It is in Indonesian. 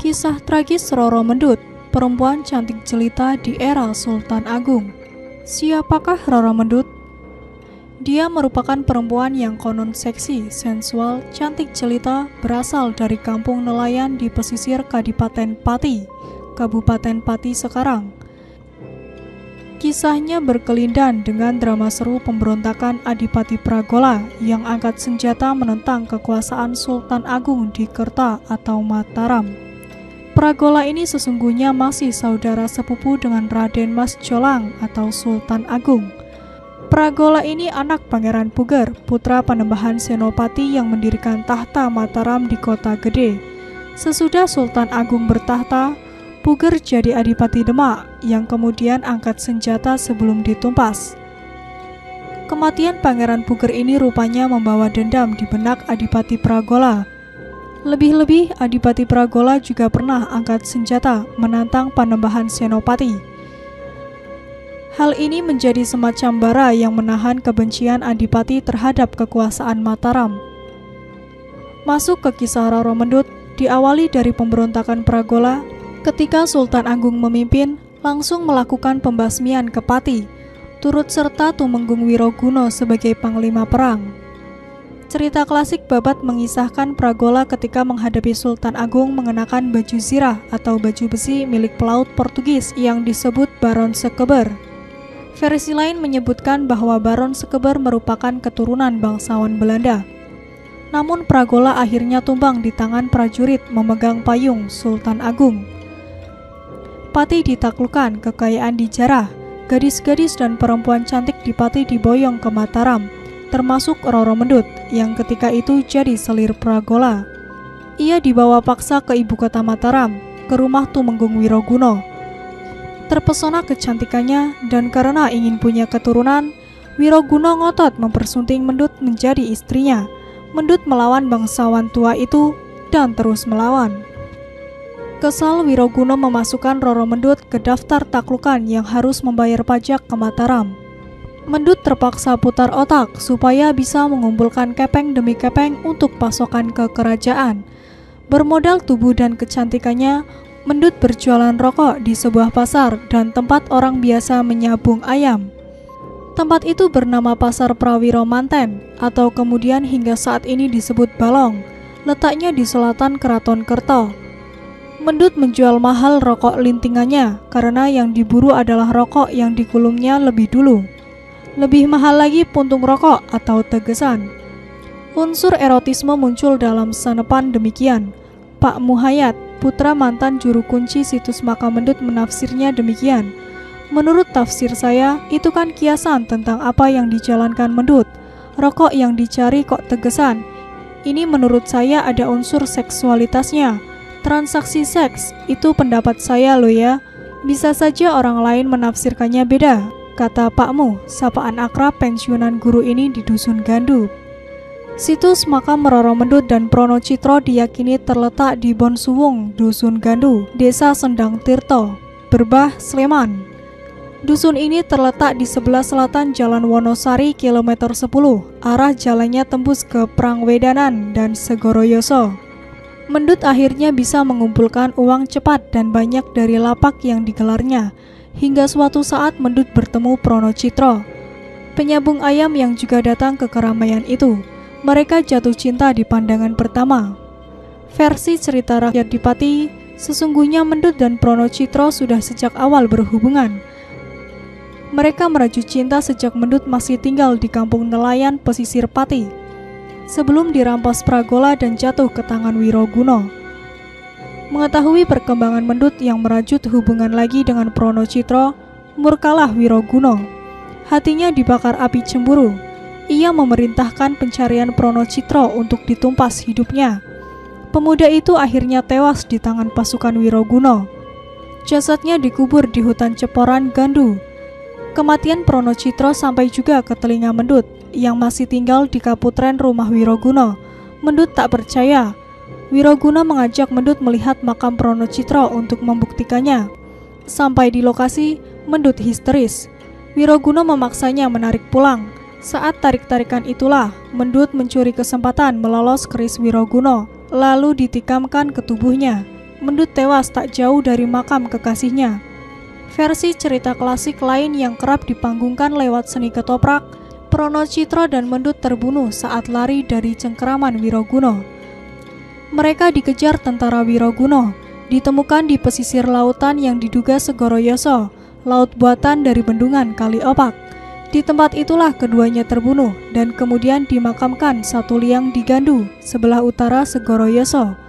Kisah tragis Roro Mendut, perempuan cantik jelita di era Sultan Agung. Siapakah Roro Mendut? Dia merupakan perempuan yang konon seksi, sensual, cantik jelita, berasal dari kampung nelayan di pesisir Kadipaten Pati, Kabupaten Pati sekarang. Kisahnya berkelindan dengan drama seru pemberontakan Adipati Pragola yang angkat senjata menentang kekuasaan Sultan Agung di Kerta atau Mataram. Pragola ini sesungguhnya masih saudara sepupu dengan Raden Mas Jolang atau Sultan Agung. Pragola ini anak Pangeran Puger, putra Panembahan Senopati yang mendirikan tahta Mataram di Kota Gede. Sesudah Sultan Agung bertahta, Puger jadi Adipati Demak yang kemudian angkat senjata sebelum ditumpas. Kematian Pangeran Puger ini rupanya membawa dendam di benak Adipati Pragola. Lebih-lebih Adipati Pragola juga pernah angkat senjata menantang Panembahan Senopati. Hal ini menjadi semacam bara yang menahan kebencian Adipati terhadap kekuasaan Mataram. Masuk ke kisah Roro Mendut diawali dari pemberontakan Pragola ketika Sultan Agung memimpin langsung melakukan pembasmian ke Pati, turut serta Tumenggung Wiroguna sebagai panglima perang. Cerita klasik babat mengisahkan Pragola ketika menghadapi Sultan Agung mengenakan baju zirah atau baju besi milik pelaut Portugis yang disebut Baron Sekeber. Versi lain menyebutkan bahwa Baron Sekeber merupakan keturunan bangsawan Belanda. Namun Pragola akhirnya tumbang di tangan prajurit memegang payung Sultan Agung. Pati ditaklukkan, kekayaan dijarah, gadis-gadis dan perempuan cantik di Pati diboyong ke Mataram, termasuk Roro Mendut yang ketika itu jadi selir Pragola. Ia dibawa paksa ke ibu kota Mataram, ke rumah Tumenggung Wiroguna. Terpesona kecantikannya dan karena ingin punya keturunan, Wiroguna ngotot mempersunting Mendut menjadi istrinya. Mendut melawan bangsawan tua itu dan terus melawan. Kesal, Wiroguna memasukkan Roro Mendut ke daftar taklukan yang harus membayar pajak ke Mataram. Mendut terpaksa putar otak supaya bisa mengumpulkan kepeng demi kepeng untuk pasokan ke kerajaan. Bermodal tubuh dan kecantikannya, Mendut berjualan rokok di sebuah pasar dan tempat orang biasa menyabung ayam. Tempat itu bernama Pasar Prawiro Manten atau kemudian hingga saat ini disebut Balong, letaknya di selatan Keraton Kerto. Mendut menjual mahal rokok lintingannya karena yang diburu adalah rokok yang dikulumnya lebih dulu. Lebih mahal lagi puntung rokok atau tegesan. Unsur erotisme muncul dalam sanepan demikian. Pak Muhayat, putra mantan juru kunci situs makam Mendut menafsirnya demikian. Menurut tafsir saya, itu kan kiasan tentang apa yang dijalankan Mendut. Rokok yang dicari kok tegesan. Ini menurut saya ada unsur seksualitasnya. Transaksi seks, itu pendapat saya loh ya. Bisa saja orang lain menafsirkannya beda, kata Pakmu, sapaan akrab pensiunan guru ini di Dusun Gandu. Situs makam Roro Mendut dan Pronocitro diyakini terletak di Bonsuwung, Dusun Gandu, Desa Sendang Tirto, Berbah, Sleman. Dusun ini terletak di sebelah selatan Jalan Wonosari kilometer 10, arah jalannya tembus ke Prangwedanan dan Segoroyoso. Mendut akhirnya bisa mengumpulkan uang cepat dan banyak dari lapak yang digelarnya. Hingga suatu saat Mendut bertemu Pronocitro, penyabung ayam yang juga datang ke keramaian itu. Mereka jatuh cinta di pandangan pertama. Versi cerita rakyat di Pati, sesungguhnya Mendut dan Pronocitro sudah sejak awal berhubungan. Mereka merajut cinta sejak Mendut masih tinggal di kampung nelayan pesisir Pati, sebelum dirampas Pragola dan jatuh ke tangan Wiroguna. Mengetahui perkembangan Mendut yang merajut hubungan lagi dengan Pronocitro, murkalah Wiroguna. Hatinya dibakar api cemburu. Ia memerintahkan pencarian Pronocitro untuk ditumpas hidupnya. Pemuda itu akhirnya tewas di tangan pasukan Wiroguna. Jasadnya dikubur di hutan Ceporan, Gandu. Kematian Pronocitro sampai juga ke telinga Mendut yang masih tinggal di kaputren rumah Wiroguna. Mendut tak percaya. Wiroguna mengajak Mendut melihat makam Pronocitro untuk membuktikannya. Sampai di lokasi, Mendut histeris. Wiroguna memaksanya menarik pulang. Saat tarik-tarikan itulah, Mendut mencuri kesempatan melolos keris Wiroguna, lalu ditikamkan ke tubuhnya. Mendut tewas tak jauh dari makam kekasihnya. Versi cerita klasik lain yang kerap dipanggungkan lewat seni ketoprak, Prono Citro dan Mendut terbunuh saat lari dari cengkeraman Wiroguno. Mereka dikejar tentara Wiroguno, ditemukan di pesisir lautan yang diduga Segoro Yoso, laut buatan dari bendungan Kali Opak. Di tempat itulah keduanya terbunuh dan kemudian dimakamkan satu liang di Gandu, sebelah utara Segoro Yoso.